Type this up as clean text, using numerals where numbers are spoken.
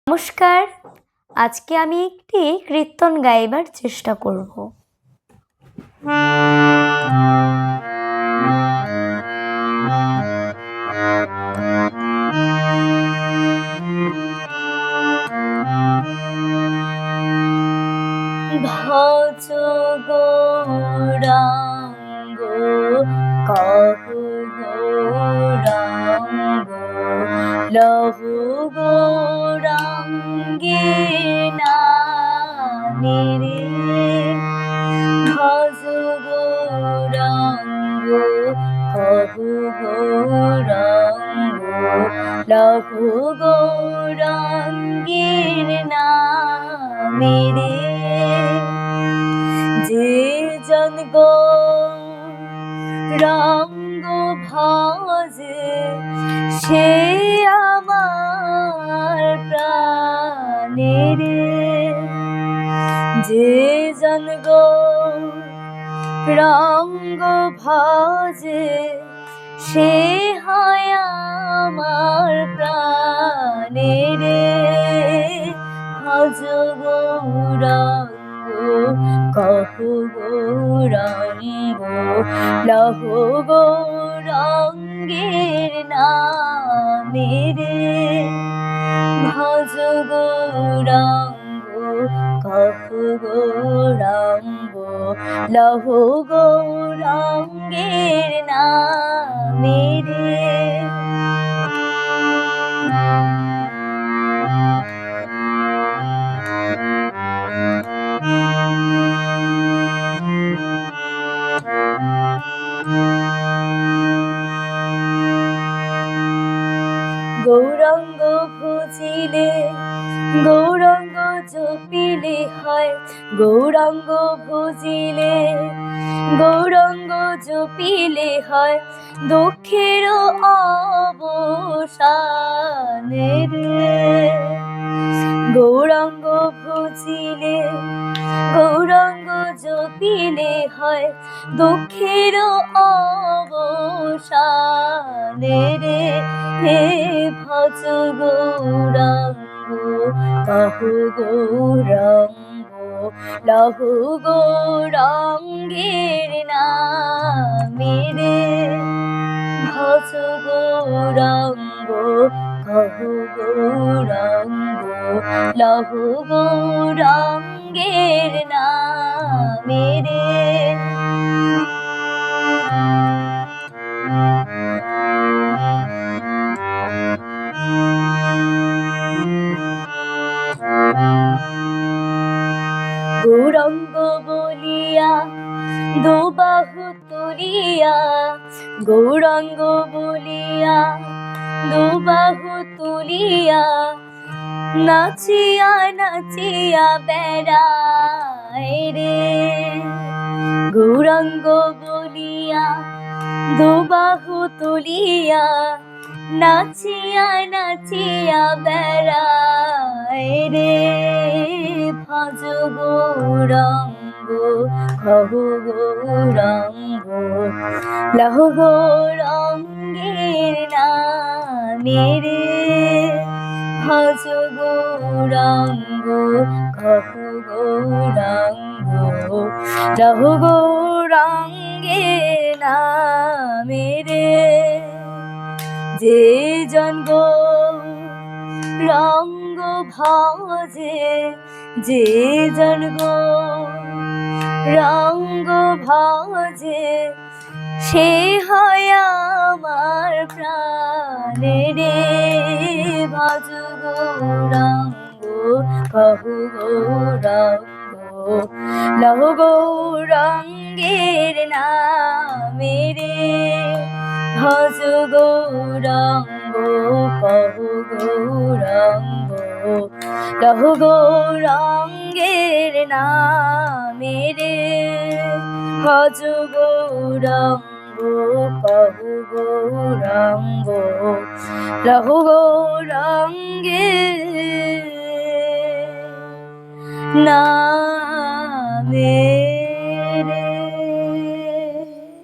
নমস্কার, আজকে আমি একটি কীর্তন গাইবার চেষ্টা করব। ভজ গৌরাঙ্গ কহু গৌরাঙ্গ লহু গৌরাঙ্গে নামে রে। ভজ গৌরাঙ্গ কহু গৌরাঙ্গ লহু গৌরাঙ্গের নামে রে। যে জন গৌরাঙ্গ ভজে সে আমার প্রাণে রে। যে জন গৌরাঙ্গ ভজে সে হয় আমার প্রাণে রে। ভজ গৌরাঙ্গ কহু গৌরাঙ্গ লহু গৌরাঙ্গের নামে রে। ভজ গৌরাঙ্গ কহু গৌরাঙ্গ লহু গৌরাঙ্গের নামে রে। গৌরাঙ্গ ভজিলে গৌরাঙ্গ জপিলে হয়। গৌরাঙ্গ ভজিলে গৌরাঙ্গ জপিলে হয় দুঃখের অবসান রে। গৌরাঙ্গ ভজিলে গৌরাঙ্গ জপিলে হয় দুঃখের অবসান রে। হে ভজ গৌরাঙ্গ কহু গৌরাঙ্গ লহু গৌরাঙ্গের নামে রে। ভজ গৌরাঙ্গ কহু গৌরাঙ্গ লহু গৌরাঙ্গের নামে রে। গৌরাঙ্গ বলিয়া দুবাহু তুলিয়া গৌরাঙ্গ বলিয়া দুবাহু তুলিয়া নাচিয়া নাচিয়া বেড়ায় রে। গৌরাঙ্গ বলিয়া দুবাহু তুলিয়া নাচিয়া নাচিয়া বেড়ায় রে। ভজ গৌরাঙ্গ কহু গৌরাঙ্গ লহু গৌরাঙ্গের নামে রে। ভজ গৌরাঙ্গ কহু গৌরাঙ্গ লহু গৌরাঙ্গের নামে রে। যে জন গৌরাঙ্গ ভজে যে জন গৌরাঙ্গ ভজে সে হয় আমার প্রাণে রে। ভজ গৌরাঙ্গ কহু গৌরাঙ্গ লহু গৌরাঙ্গের নামে রে। ভজ গৌরাঙ্গ কহু গৌরাঙ্গ লহু গৌরাঙ্গের নামে রে। ভজ গৌরাঙ্গ কহু গৌরাঙ্গ লহু গৌরাঙ্গের নামে।